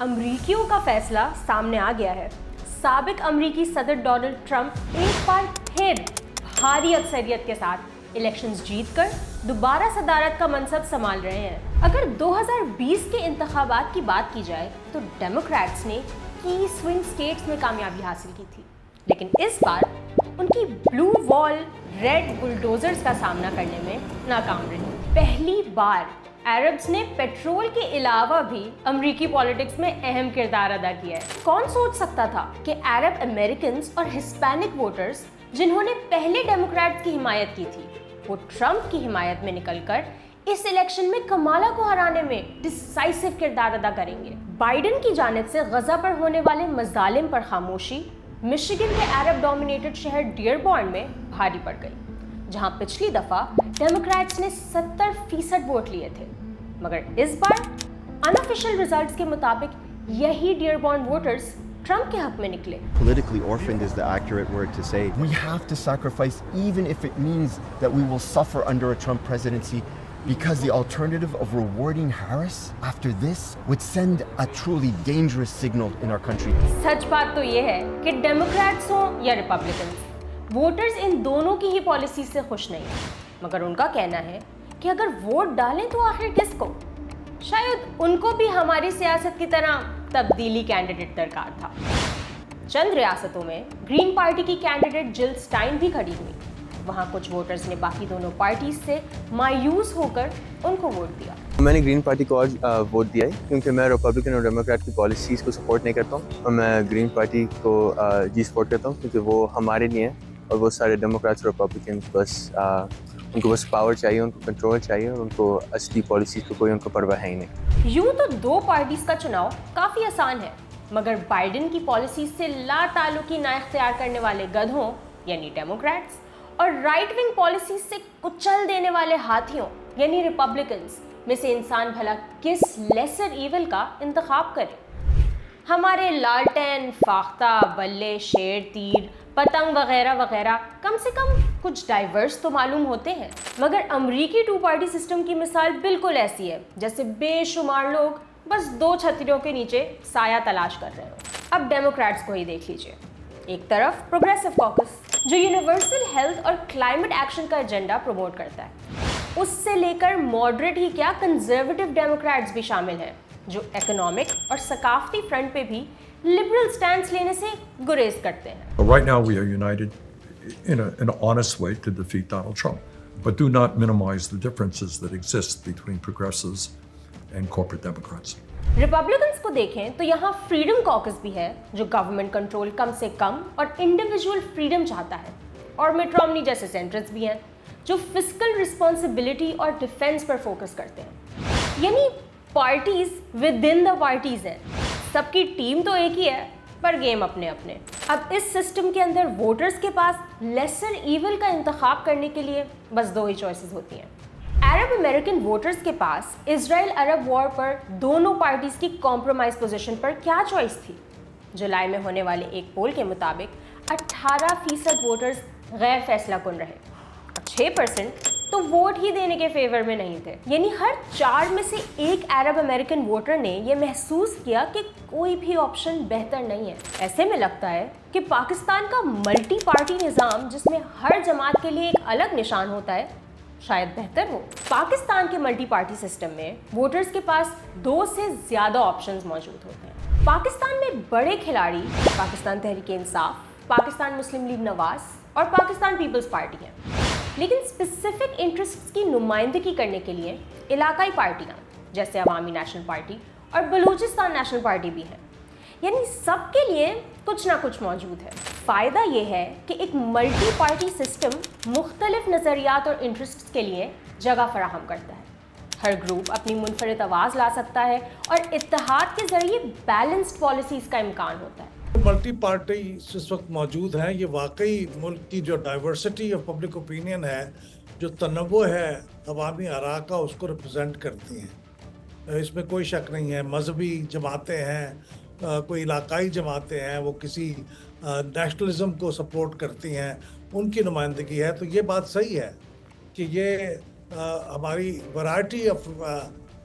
امریکیوں کا فیصلہ سامنے آ گیا ہے. سابق امریکی صدر ڈونلڈ ٹرمپ ایک بار پھر بھاری اکثریت کے ساتھ الیکشنز جیت کر دوبارہ صدارت کا منصب سنبھال رہے ہیں. اگر 2020 کے انتخابات کی بات کی جائے تو ڈیموکریٹس نے کی سوئنگ سٹیٹس میں کامیابی حاصل کی تھی، لیکن اس بار ان کی بلو وال ریڈ بلڈوزرز کا سامنا کرنے میں ناکام رہی. پہلی بار عربز نے پیٹرول کے علاوہ بھی امریکی پالیٹکس میں اہم کردار ادا کیا ہے. کون سوچ سکتا تھا کہ عرب امریکنز اور ہسپینک ووٹرز جنہوں نے پہلے ڈیموکریٹس کی حمایت کی تھی وہ ٹرمپ کی حمایت میں نکل کر اس الیکشن میں کمالا کو ہرانے میں ڈیسائسو کردار ادا کریں گے. بائیڈن کی جانب سے غزہ پر ہونے والے مظالم پر خاموشی مشیگن کے عرب ڈومینیٹڈ شہر ڈیئربورن میں بھاری پڑ گئی، جہاں پچھلی دفعہ ڈیموکریٹس نے 70% ووٹ لیے تھے، مگر اس بار انآفیشیل ریزلٹس کے مطابق یہی ڈیئربورن ووٹرز ٹرمپ کے حق میں نکلے. Politically orphaned is the accurate word to say. We have to sacrifice even if it means that we will suffer under a Trump presidency, because the alternative of rewarding Harris after this would send a truly dangerous signal in our country. سچ بات تو یہ ہے کہ democrats ہوں یا Republicans, voters ان دونوں کی ہی policy سے خوش نہیں ہیں، مگر ان کا کہنا ہے کہ اگر ووٹ ڈالیں تو آخر کس کو؟ شاید ان کو بھی ہماری سیاست کی طرح تبدیلی کینڈیڈیٹ درکار تھا. چند ریاستوں میں گرین پارٹی کی کینڈیڈیٹ جل اسٹائن بھی کھڑی ہوئی. وہاں کچھ ووٹرز نے باقی دونوں پارٹیز سے مایوس ہو کر ان کو ووٹ دیا. میں نے گرین پارٹی کو آج ووٹ دیا ہے کیونکہ میں ریپبلکن اور ڈیموکریٹ کی پالیسیز کو سپورٹ نہیں کرتا ہوں، اور میں گرین پارٹی کو سپورٹ کرتا ہوں کیونکہ وہ ہمارے لیے ہے، اور وہ سارے ڈیموکریٹس اور ریپبلکنس بس ان کو بس پاور چاہیے، ان کو کنٹرول چاہیے، اور ان کو اصلی پالیسیز کو کوئی ان کو پرواہ ہے ہی نہیں. یوں تو دو پارٹیز کا چناؤ کافی آسان ہے، مگر بائیڈن کی پالیسیز سے لا تعلقی نہ اختیار کرنے والے گدھوں یعنی ڈیموکریٹس اور رائٹ ونگ پالیسیز سے کچل دینے والے ہاتھیوں یعنی ریپبلکنز میں سے انسان بھلا کس لیسر ایول کا انتخاب کرے؟ ہمارے لالٹین، فاختہ، بلے، شیر، تیر، پتنگ وغیرہ وغیرہ کم سے کم کچھ ڈائیورس تو معلوم ہوتے ہیں، مگر امریکی ٹو پارٹی سسٹم کی مثال بالکل ایسی ہے جیسے بے شمار لوگ بس دو چھتریوں کے نیچے سایہ تلاش کر رہے ہوں. اب ڈیموکریٹس کو ہی دیکھ لیجئے. ایک طرف پروگریسو کاکس جو یونیورسل ہیلتھ اور کلائمیٹ ایکشن کا ایجنڈا پروموٹ کرتا ہے، اس سے لے کر ماڈریٹ ہی کیا کنزرویٹو ڈیموکریٹس بھی شامل ہیں جو اکنامک اور ثقافتی فرنٹ پہ بھی لبرل سٹینس لینے سے گریز کرتے ہیں. Right now we are united in an honest way to defeat Donald Trump, but do not minimize the differences that exist between progressives and corporate Democrats. Republicans کو دیکھیں تو یہاں فریڈم کاکس بھی ہے جو گورنمنٹ کنٹرول کم سے کم اور individual freedom چاہتا ہے، اور مٹ رومنی جیسے سینٹرز بھی ہیں جو فسکل رسپانسبلٹی اور ڈیفنس پر فوکس کرتے ہیں. یعنی parties with in the parties ہیں، سب کی ٹیم تو ایک ہی ہے پر گیم اپنے اپنے. اب اس سسٹم کے اندر ووٹرز کے پاس لیسر ایول کا انتخاب کرنے کے لیے بس دو ہی چوائسز ہوتی ہیں. عرب امریکن ووٹرز کے پاس اسرائیل عرب وار پر دونوں پارٹیز کی کمپرومائز پوزیشن پر کیا چوائس تھی؟ جولائی میں ہونے والے ایک پول کے مطابق 18% ووٹرز غیر فیصلہ کن رہے، 6% تو ووٹ ہی دینے کے فیور میں نہیں تھے. یعنی ہر 4 میں سے ایک عرب امریکن ووٹر نے یہ محسوس کیا کہ کوئی بھی آپشن بہتر نہیں ہے. ایسے میں لگتا ہے کہ پاکستان کا ملٹی پارٹی نظام جس میں ہر جماعت کے لیے ایک الگ نشان ہوتا ہے شاید بہتر ہو. پاکستان کے ملٹی پارٹی سسٹم میں ووٹرز کے پاس 2 سے زیادہ آپشنز موجود ہوتے ہیں. پاکستان میں بڑے کھلاڑی پاکستان تحریک انصاف، پاکستان مسلم لیگ نواز اور پاکستان پیپلز پارٹی ہیں، لیکن اسپیسیفک انٹرسٹس کی نمائندگی کرنے کے لیے علاقائی پارٹیاں جیسے عوامی نیشنل پارٹی اور بلوچستان نیشنل پارٹی بھی ہیں. یعنی سب کے لیے کچھ نہ کچھ موجود ہے. فائدہ یہ ہے کہ ایک ملٹی پارٹی سسٹم مختلف نظریات اور انٹرسٹس کے لیے جگہ فراہم کرتا ہے. ہر گروپ اپنی منفرد آواز لا سکتا ہے اور اتحاد کے ذریعے بیلنسڈ پالیسیز کا امکان ہوتا ہے. ملٹی پارٹی اس وقت موجود ہیں، یہ واقعی ملک کی جو ڈائیورسٹی آف پبلک اوپینین ہے، جو تنوع ہے عوامی آراء کا، اس کو ریپرزینٹ کرتی ہیں. اس میں کوئی شک نہیں ہے. مذہبی جماعتیں ہیں، کوئی علاقائی جماعتیں ہیں، وہ کسی نیشنلزم کو سپورٹ کرتی ہیں، ان کی نمائندگی ہے. تو یہ بات صحیح ہے کہ یہ ہماری ورائٹی آف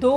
2